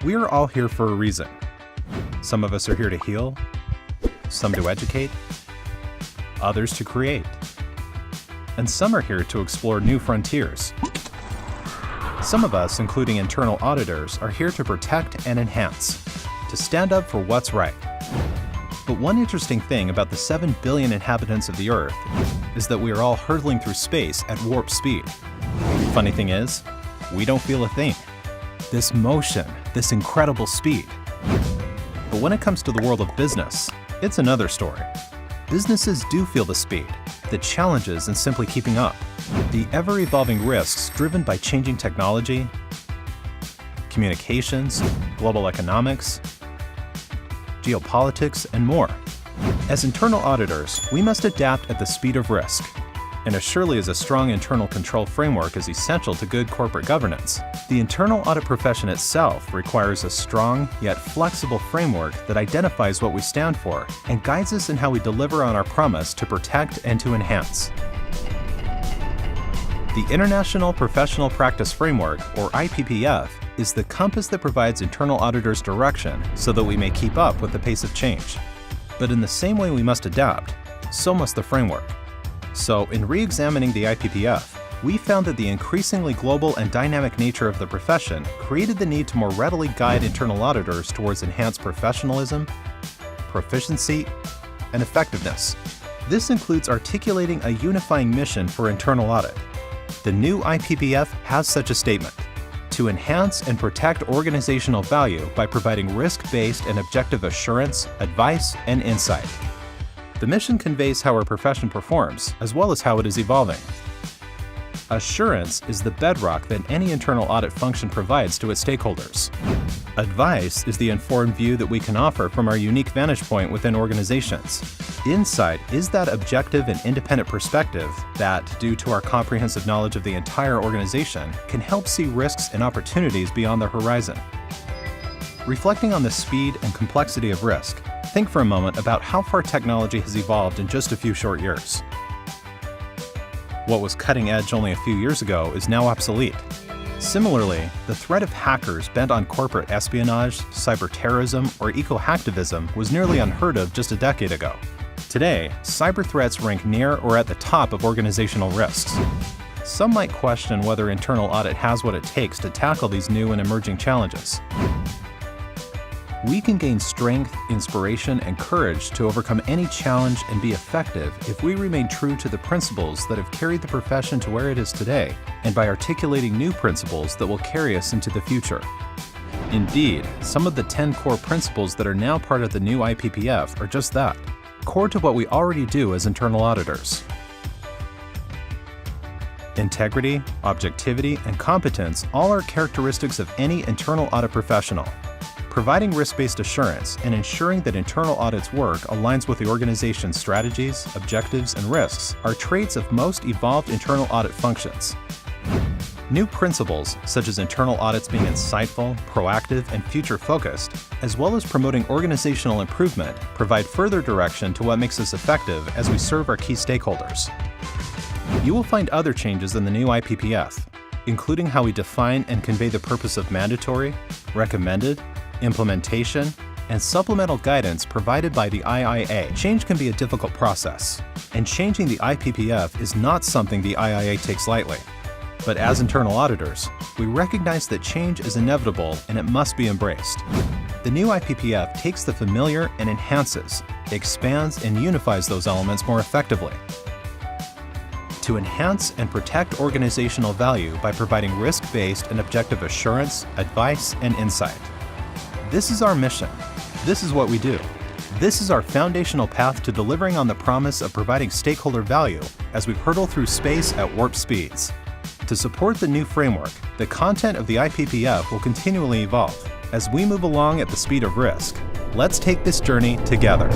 We are all here for a reason. Some of us are here to heal, some to educate, others to create, and some are here to explore new frontiers. Some of us, including internal auditors, are here to protect and enhance, to stand up for what's right. But one interesting thing about the 7 billion inhabitants of the Earth is that we are all hurtling through space at warp speed. Funny thing is, we don't feel a thing. This motion, this incredible speed. But when it comes to the world of business, it's another story. Businesses do feel the speed, the challenges in simply keeping up, the ever-evolving risks driven by changing technology, communications, global economics, geopolitics, and more. As internal auditors, we must adapt at the speed of risk. And as surely as a strong internal control framework is essential to good corporate governance, the internal audit profession itself requires a strong yet flexible framework that identifies what we stand for and guides us in how we deliver on our promise to protect and to enhance. The International Professional Practice Framework, or IPPF, is the compass that provides internal auditors direction so that we may keep up with the pace of change. But in the same way we must adapt, so must the framework. So, in re-examining the IPPF, we found that the increasingly global and dynamic nature of the profession created the need to more readily guide internal auditors towards enhanced professionalism, proficiency, and effectiveness. This includes articulating a unifying mission for internal audit. The new IPPF has such a statement: to enhance and protect organizational value by providing risk-based and objective assurance, advice, and insight. The mission conveys how our profession performs, as well as how it is evolving. Assurance is the bedrock that any internal audit function provides to its stakeholders. Advice is the informed view that we can offer from our unique vantage point within organizations. Insight is that objective and independent perspective that, due to our comprehensive knowledge of the entire organization, can help see risks and opportunities beyond the horizon. Reflecting on the speed and complexity of risk, think for a moment about how far technology has evolved in just a few short years. What was cutting edge only a few years ago is now obsolete. Similarly, the threat of hackers bent on corporate espionage, cyber-terrorism, or eco-hacktivism was nearly unheard of just a decade ago. Today, cyber threats rank near or at the top of organizational risks. Some might question whether internal audit has what it takes to tackle these new and emerging challenges. We can gain strength, inspiration, and courage to overcome any challenge and be effective if we remain true to the principles that have carried the profession to where it is today, and by articulating new principles that will carry us into the future. Indeed, some of the 10 core principles that are now part of the new IPPF are just that, core to what we already do as internal auditors. Integrity, objectivity, and competence all are characteristics of any internal audit professional. Providing risk-based assurance and ensuring that internal audit's work aligns with the organization's strategies, objectives, and risks are traits of most evolved internal audit functions. New principles, such as internal audits being insightful, proactive, and future-focused, as well as promoting organizational improvement, provide further direction to what makes us effective as we serve our key stakeholders. You will find other changes in the new IPPF, including how we define and convey the purpose of mandatory, recommended, implementation, and supplemental guidance provided by the IIA. Change can be a difficult process, and changing the IPPF is not something the IIA takes lightly. But as internal auditors, we recognize that change is inevitable and it must be embraced. The new IPPF takes the familiar and enhances, expands, and unifies those elements more effectively. To enhance and protect organizational value by providing risk-based and objective assurance, advice, and insight. This is our mission. This is what we do. This is our foundational path to delivering on the promise of providing stakeholder value as we hurtle through space at warp speeds. To support the new framework, the content of the IPPF will continually evolve. As we move along at the speed of risk, let's take this journey together.